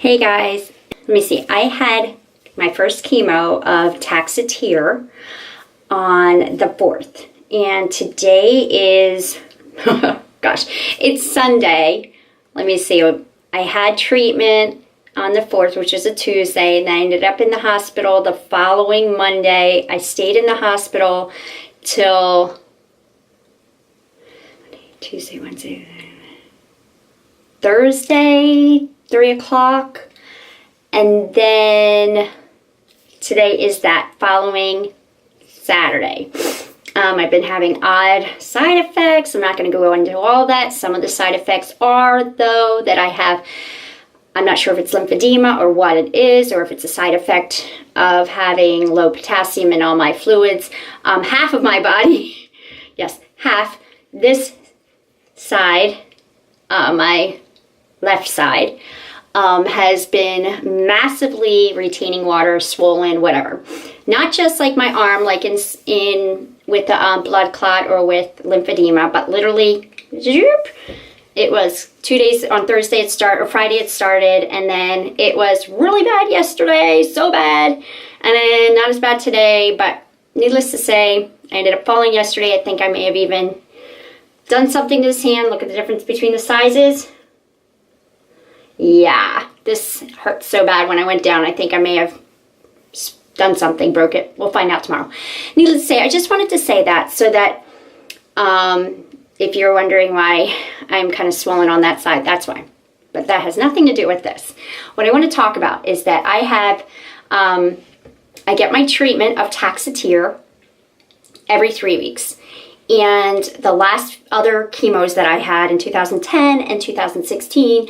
Hey guys, let me see. I had my first chemo of Taxotere on the 4th, and today is, gosh, it's Sunday. Let me see. I had treatment on the 4th, which is a Tuesday, and I ended up in the hospital the following Monday. I stayed in the hospital till Tuesday, Wednesday, Thursday, 3 o'clock, and then today is that following Saturday. I've been having odd side effects. I'm not going to go into all that. Some of the side effects are, though, that I have, I'm not sure if it's lymphedema or what it is, or if it's a side effect of having low potassium in all my fluids. Half of my body, yes, half, this side, my left side, has been massively retaining water, swollen, whatever. Not just like my arm, like in with the blood clot or with lymphedema, but literally, it was 2 days, on Thursday it started, or Friday it started, and then it was really bad yesterday, so bad, and then not as bad today, but needless to say, I ended up falling yesterday. I think I may have even done something to this hand. Look at the difference between the sizes. Yeah, this hurt so bad when I went down. I think I may have done something, broke it. We'll find out tomorrow. Needless to say, I just wanted to say that so that if you're wondering why I'm kind of swollen on that side, that's why. But that has nothing to do with this. What I want to talk about is that I have, I get my treatment of Taxotere every 3 weeks. And the last other chemos that I had in 2010 and 2016,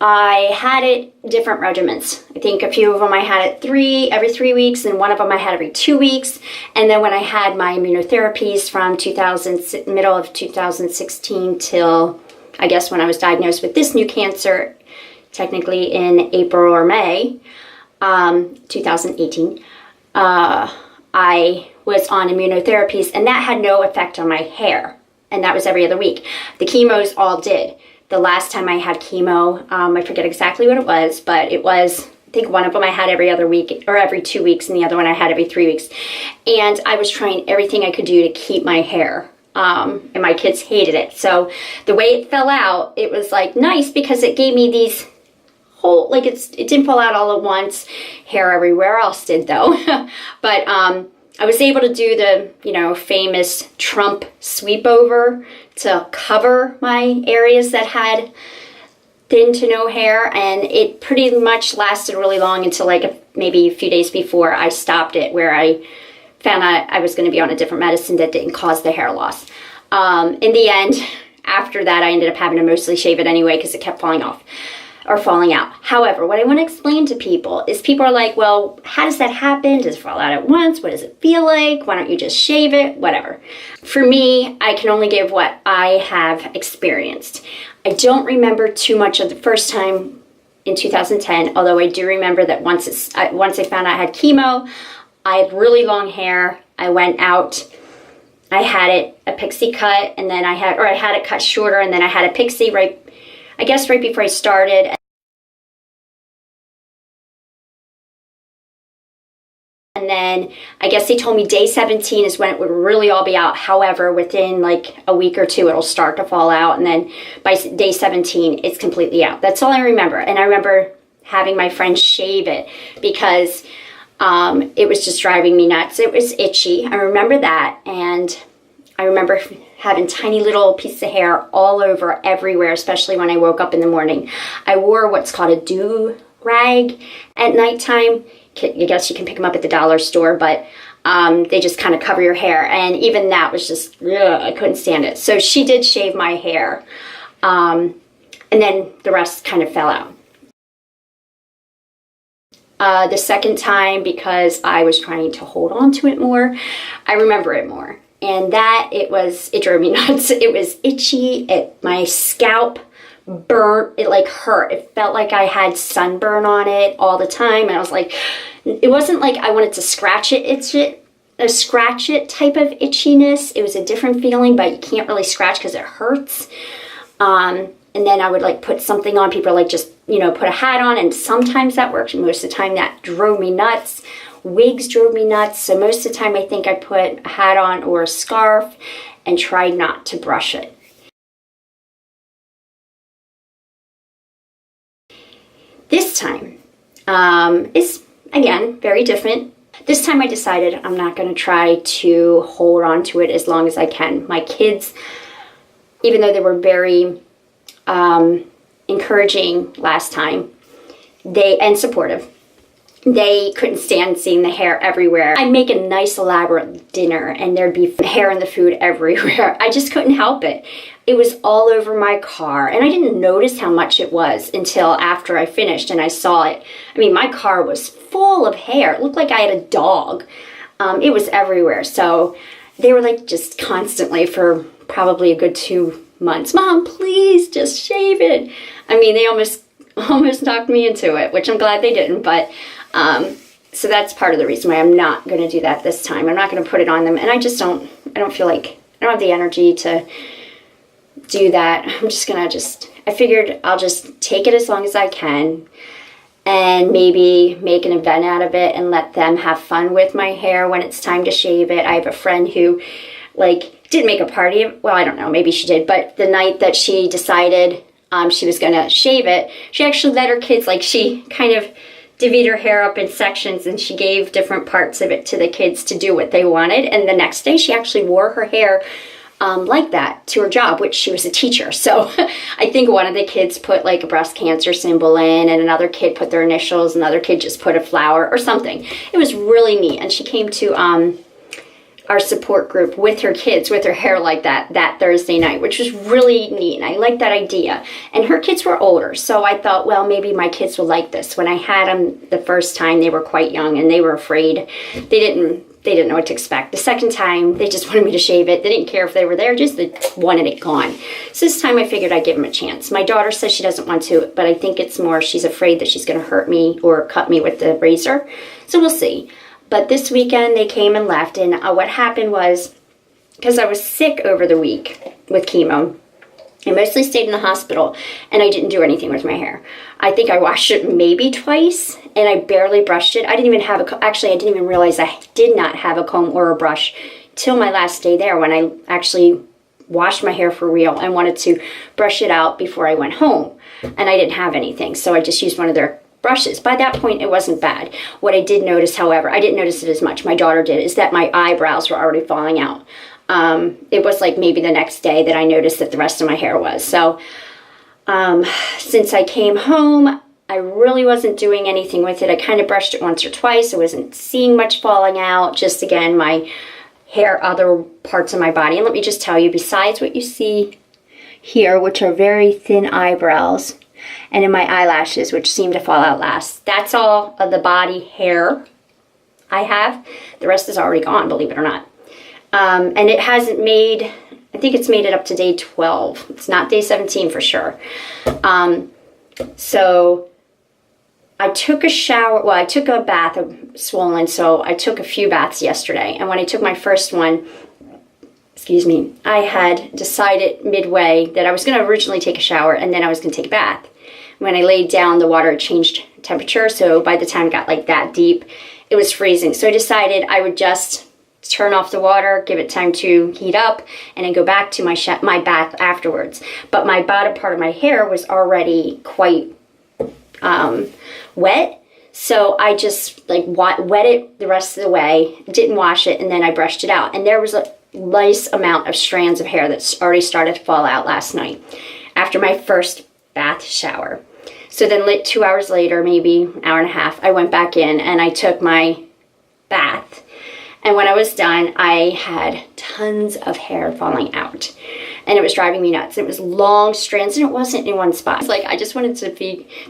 I had it different regimens. I think a few of them I had it every 3 weeks, and one of them I had every 2 weeks. And then when I had my immunotherapies from middle of 2016 till, I guess, when I was diagnosed with this new cancer, technically in April or May 2018, I was on immunotherapies, and that had no effect on my hair, and that was every other week. The chemos all did. The last time I had chemo, I forget exactly what it was, but it was, I think one of them I had every other week or every 2 weeks, and the other one I had every 3 weeks. And I was trying everything I could do to keep my hair, and my kids hated it. So the way it fell out, it was like nice because it gave me these whole, like it didn't fall out all at once. Hair everywhere else did though. But I was able to do the, famous Trump sweep over to cover my areas that had thin to no hair, and it pretty much lasted really long until maybe a few days before I stopped it, where I found out I was going to be on a different medicine that didn't cause the hair loss. In the end, after that, I ended up having to mostly shave it anyway because it kept falling off. Or falling out. However, what I want to explain to people is people are like, well, how does that happen? Does it fall out at once? What does it feel like? Why don't you just shave it? Whatever. For me, I can only give what I have experienced. I don't remember too much of the first time in 2010, although I do remember that once I found out I had chemo, I had really long hair. I went out, I had it a pixie cut, and then I had it cut shorter, and then I had a pixie right before I started. And then I guess they told me day 17 is when it would really all be out. However, within like a week or two, it'll start to fall out. And then by day 17, it's completely out. That's all I remember. And I remember having my friend shave it because it was just driving me nuts. It was itchy. I remember that. And I remember having tiny little pieces of hair all over everywhere, especially when I woke up in the morning. I wore what's called a do-rag at nighttime. I guess you can pick them up at the dollar store, but they just kind of cover your hair. And even that was just, ugh, I couldn't stand it. So she did shave my hair. And then the rest kind of fell out. The second time, because I was trying to hold on to it more, I remember it more. And that, it drove me nuts. It was itchy. My scalp burnt. It like hurt. It felt like I had sunburn on it all the time. And I was like, it wasn't like I wanted to scratch it, a scratch it type of itchiness. It was a different feeling, but you can't really scratch because it hurts. And then I would like put something on. People are like, just, you know, put a hat on. And sometimes that worked. Most of the time that drove me nuts. Wigs drove me nuts. So most of the time I think I put a hat on or a scarf and tried not to brush it. This time is, again, very different. This time I decided I'm not going to try to hold on to it as long as I can. My kids, even though they were very encouraging last time, and supportive, they couldn't stand seeing the hair everywhere. I'd make a nice elaborate dinner and there'd be hair in the food everywhere. I just couldn't help it. It was all over my car, and I didn't notice how much it was until after I finished and I saw it. I mean, my car was full of hair. It looked like I had a dog. It was everywhere. So they were like just constantly for probably a good 2 months, "Mom, please just shave it." I mean, they almost knocked me into it, which I'm glad they didn't. But so that's part of the reason why I'm not going to do that this time. I'm not going to put it on them, and I don't feel like, I don't have the energy to do that. I'm just gonna I figured I'll just take it as long as I can and maybe make an event out of it and let them have fun with my hair when it's time to shave it. I have a friend who like didn't make a party. Well, I don't know, maybe she did, but the night that she decided she was gonna shave it, she actually let her kids, like she kind of divvied her hair up in sections and she gave different parts of it to the kids to do what they wanted. And the next day she actually wore her hair like that to her job, which she was a teacher. So I think one of the kids put like a breast cancer symbol in, and another kid put their initials, another kid just put a flower or something. It was really neat. And she came to our support group with her kids, with her hair like that Thursday night, which was really neat. And I liked that idea. And her kids were older, so I thought, well, maybe my kids will like this. When I had them the first time, they were quite young and they were afraid. They didn't know what to expect. The second time, they just wanted me to shave it. They didn't care if they were there, just they wanted it gone. So this time I figured I'd give them a chance. My daughter says she doesn't want to, but I think it's more she's afraid that she's going to hurt me or cut me with the razor. So we'll see. But this weekend they came and left, and what happened was, because I was sick over the week with chemo, I mostly stayed in the hospital, and I didn't do anything with my hair. I think I washed it maybe twice, and I barely brushed it. I didn't even have actually, I didn't even realize I did not have a comb or a brush till my last day there, when I actually washed my hair for real and wanted to brush it out before I went home. And I didn't have anything, so I just used one of their brushes. By that point, it wasn't bad. What I did notice, however, I didn't notice it as much, my daughter did, is that my eyebrows were already falling out. It was like maybe the next day that I noticed that the rest of my hair was. So since I came home, I really wasn't doing anything with it. I kind of brushed it once or twice. I wasn't seeing much falling out. Just again, my hair, other parts of my body. And let me just tell you, besides what you see here, which are very thin eyebrows, and in my eyelashes, which seem to fall out last, that's all of the body hair I have. The rest is already gone, believe it or not. And it hasn't made, I think it's made it up to day 12. It's not day 17 for sure. So I took a shower, well, I took a bath, I'm swollen, so I took a few baths yesterday. And when I took my first one, excuse me, I had decided midway that I was going to originally take a shower and then I was going to take a bath. When I laid down, the water had changed temperature, so by the time it got like that deep, it was freezing. So I decided I would just turn off the water, give it time to heat up, and then go back to my bath afterwards. But my bottom part of my hair was already quite wet, so I just like wet it the rest of the way, didn't wash it, and then I brushed it out. And there was a nice amount of strands of hair that's already started to fall out last night after my first bath shower. So then 2 hours later, maybe an hour and a half, I went back in and I took my bath. And when I was done, I had tons of hair falling out. And it was driving me nuts. It was long strands, and it wasn't in one spot. It's like I just wanted to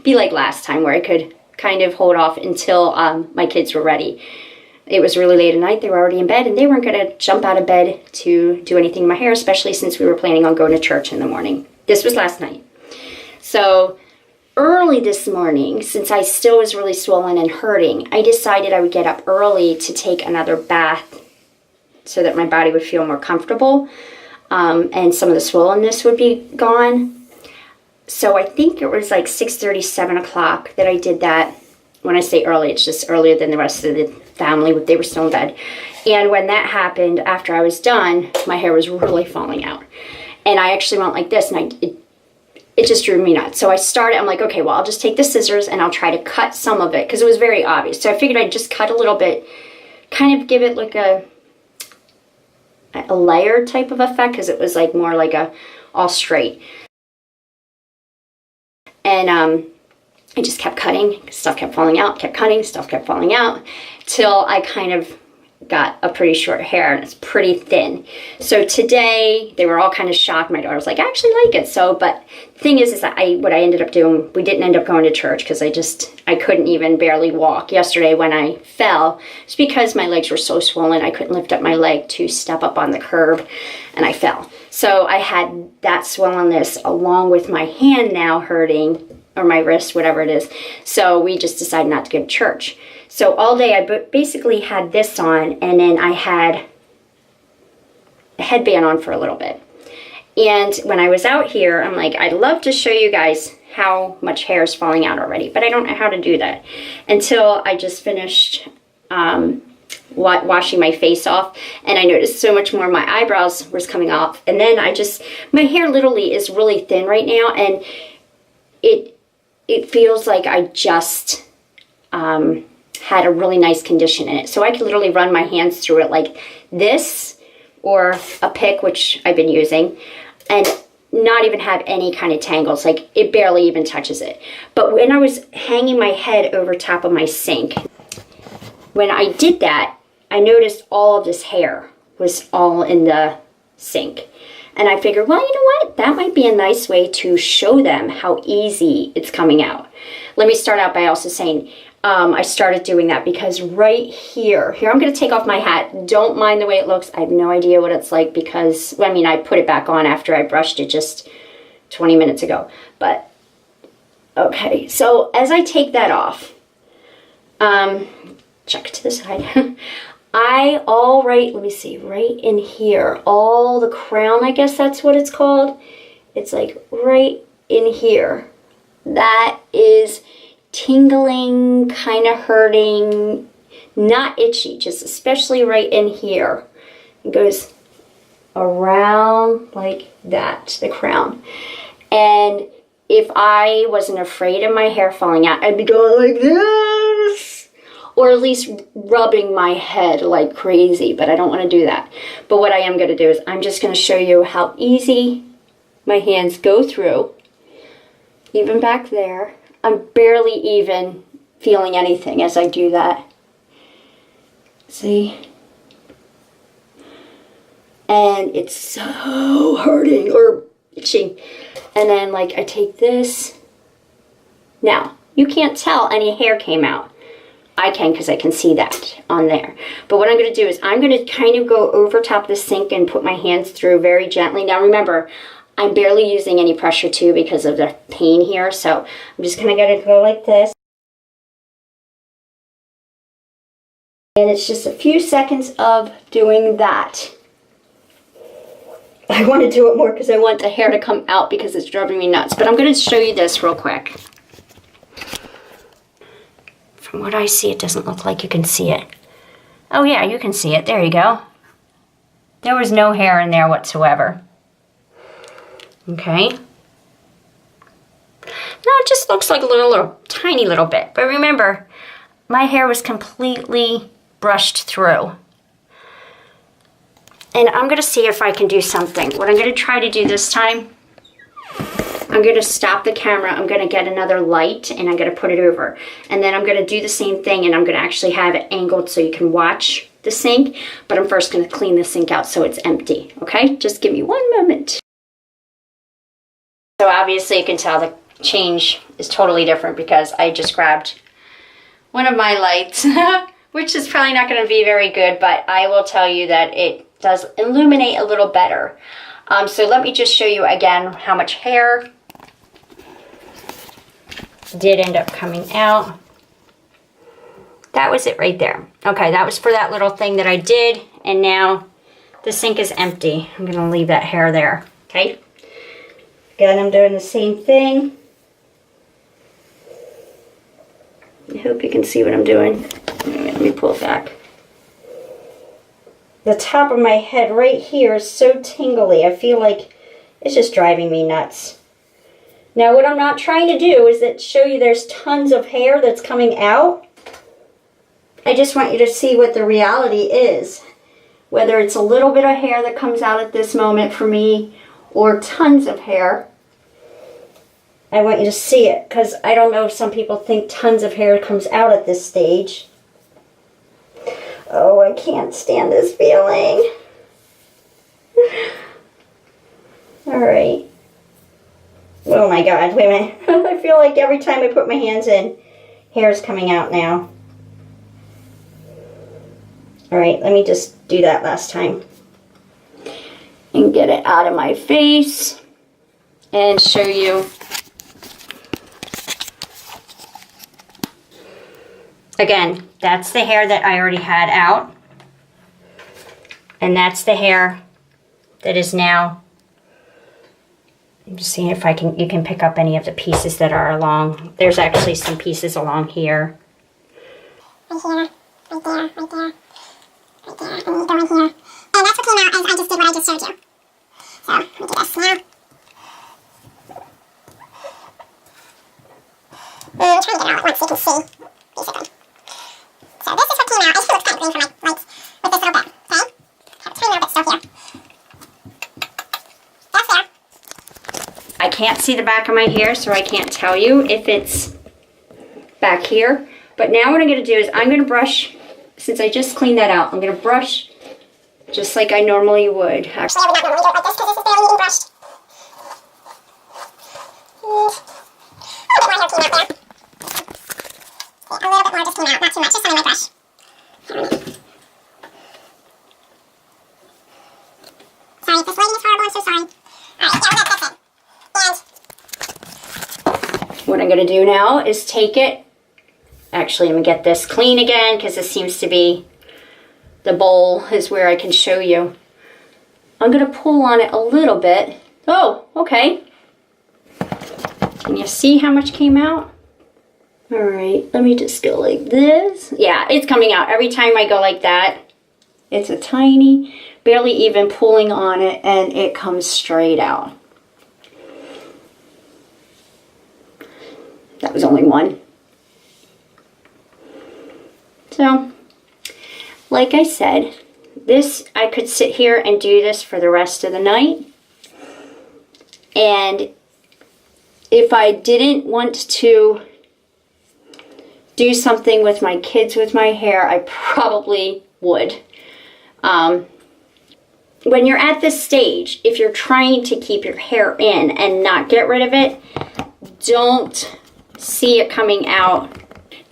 be like last time, where I could kind of hold off until my kids were ready. It was really late at night. They were already in bed, and they weren't going to jump out of bed to do anything in my hair, especially since we were planning on going to church in the morning. This was last night. So early this morning, since I still was really swollen and hurting, I decided I would get up early to take another bath so that my body would feel more comfortable and some of the swollenness would be gone. so I think it was like 6:30, 7 o'clock that I did that. When I say early, it's just earlier than the rest of the family. They were still in bed. And when that happened, after I was done, my hair was really falling out. And I actually went like this, and it just drew me nuts. So I started, I'm like, okay, well, I'll just take the scissors and I'll try to cut some of it, because it was very obvious. So I figured I'd just cut a little bit, kind of give it like a layer type of effect, because it was like more like a all straight. And I just kept cutting, stuff kept falling out, kept cutting, stuff kept falling out, till I kind of got a pretty short hair, and it's pretty thin. So today, they were all kind of shocked. My daughter was like, I actually like it. So, but the thing is that what I ended up doing, we didn't end up going to church, because I couldn't even barely walk. Yesterday when I fell, it's because my legs were so swollen, I couldn't lift up my leg to step up on the curb, and I fell. So I had that swollenness along with my hand now hurting, or my wrist, whatever it is. So we just decided not to go to church. So all day I basically had this on, and then I had a headband on for a little bit. And when I was out here, I'm like, I'd love to show you guys how much hair is falling out already, but I don't know how to do that until I just finished washing my face off, and I noticed so much more. My eyebrows was coming off, and then my hair literally is really thin right now, and it feels like I just had a really nice condition in it. So I could literally run my hands through it like this, or a pick, which I've been using, and not even have any kind of tangles. Like, it barely even touches it. But when I was hanging my head over top of my sink, when I did that, I noticed all of this hair was all in the sink. And I figured, well, you know what? That might be a nice way to show them how easy it's coming out. Let me start out by also saying, I started doing that because right here, I'm going to take off my hat. Don't mind the way it looks. I have no idea what it's like, because, I mean, I put it back on after I brushed it just 20 minutes ago. But, okay, so as I take that off, check to the side. Let me see, right in here, all the crown, I guess that's what it's called. It's like right in here. That is tingling, kind of hurting, not itchy, just especially right in here. It goes around like that, the crown. And if I wasn't afraid of my hair falling out, I'd be going like this, or at least rubbing my head like crazy, but I don't want to do that. But what I am going to do is I'm just going to show you how easy my hands go through, even back there. I'm barely even feeling anything as I do that. See? And it's so hurting or itching. And then, like, I take this. Now, you can't tell any hair came out. I can, because I can see that on there. But what I'm going to do is I'm going to kind of go over top of the sink and put my hands through very gently. Now, remember, I'm barely using any pressure too because of the pain here. So I'm just kind of going to go like this. And it's just a few seconds of doing that. I want to do it more because I want the hair to come out because it's driving me nuts. But I'm going to show you this real quick. From what I see, it doesn't look like you can see it. Oh yeah, you can see it. There you go. There was no hair in there whatsoever. Okay. Now it just looks like a little tiny little bit. But remember, my hair was completely brushed through. And I'm going to see if I can do something. What I'm going to try to do this time, I'm going to stop the camera. I'm going to get another light and I'm going to put it over. And then I'm going to do the same thing, and I'm going to actually have it angled so you can watch the sink. But I'm first going to clean the sink out so it's empty. Okay? Just give me one moment. So obviously you can tell the change is totally different because I just grabbed one of my lights, which is probably not going to be very good, but I will tell you that it does illuminate a little better. So let me just show you again how much hair did end up coming out. That was it right there. Okay, that was for that little thing that I did, and now the sink is empty. I'm going to leave that hair there, okay? Again, I'm doing the same thing. I hope you can see what I'm doing. Let me pull it back. The top of my head right here is so tingly. I feel like it's just driving me nuts. Now what I'm not trying to do is that show you there's tons of hair that's coming out. I just want you to see what the reality is. Whether it's a little bit of hair that comes out at this moment for me or tons of hair. I want you to see it because I don't know if some people think tons of hair comes out at this stage. Oh, I can't stand this feeling. Alright. Oh my god, wait a minute. I feel like every time I put my hands in, hair is coming out now. Alright, let me just do that last time. And get it out of my face. And show you. Again, that's the hair that I already had out. And that's the hair that is now. I'm just seeing if you can pick up any of the pieces that are along. There's actually some pieces along here. Right here, right there, right there, right there, and go in here. And that's what came out as I just did what I just showed you. So, let me do this now. I'm trying to get it all at once so you can see, basically. So this is what came out. I still look kind of green for my lights with this little bit, okay? Have a tiny little bit still here. That's there. I can't see the back of my hair, so I can't tell you if it's back here. But now what I'm going to do is I'm going to brush, since I just cleaned that out, I'm going to brush just like I normally would. Actually, I would not normally do it like this because this is barely even brushed. And a little bit more hair came out there. A little bit more just came out, not too much, just on my brush. Sorry, this lighting is horrible, I'm so sorry. Alright, yeah, that's it. And what I'm going to do now is take it. Actually, I'm going to get this clean again because this seems to be the bowl is where I can show you. I'm going to pull on it a little bit. Oh, okay. Can you see how much came out? All right, let me just go like this. Yeah, it's coming out. Every time I go like that, it's a tiny, barely even pulling on it, and it comes straight out. That was only one. So, like I said, this, I could sit here and do this for the rest of the night. And if I didn't want to do something with my kids with my hair, I probably would. When you're at this stage, if you're trying to keep your hair in and not get rid of it, don't see it coming out.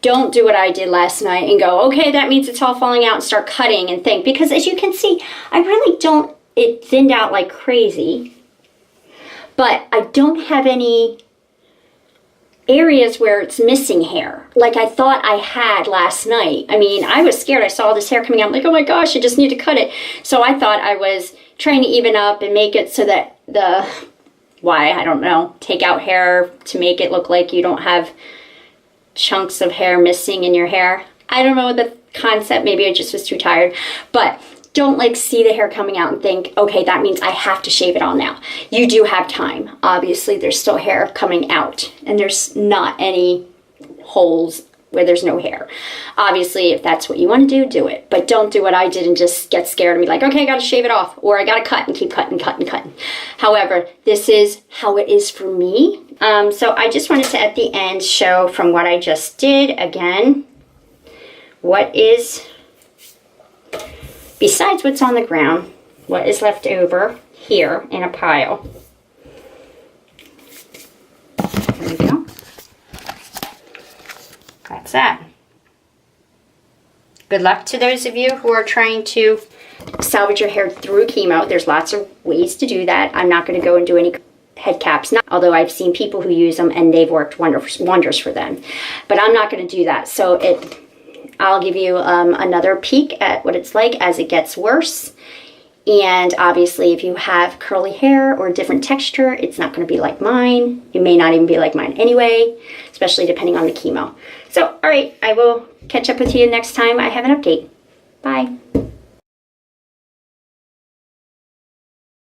Don't do what I did last night and go, okay, that means it's all falling out, and start cutting and think. Because as you can see, I really don't, it thinned out like crazy. But I don't have any areas where it's missing hair like I thought I had last night. I mean, I was scared. I saw this hair coming out. I'm like, oh my gosh, I just need to cut it. So I thought I was trying to even up and make it so that I don't know, take out hair to make it look like you don't have chunks of hair missing in your hair. I don't know the concept. Maybe I just was too tired. But don't like see the hair coming out and think, okay, that means I have to shave it all now. You do have time. Obviously, there's still hair coming out, and there's not any holes where there's no hair. Obviously, if that's what you want to do it. But don't do what I did and just get scared and be like, okay, I got to shave it off, or I got to cut and keep cutting. However, this is how it is for me. So I just wanted to, at the end, show from what I just did, again, what is, besides what's on the ground, what is left over here in a pile. There we go. That's that. Good luck to those of you who are trying to salvage your hair through chemo. There's lots of ways to do that. I'm not going to go and do any head caps, although I've seen people who use them and they've worked wonders for them. But I'm not going to do that. So I'll give you another peek at what it's like as it gets worse. And obviously, if you have curly hair or different texture, it's not going to be like mine. It may not even be like mine anyway, especially depending on the chemo. So, all right, I will catch up with you next time I have an update. Bye.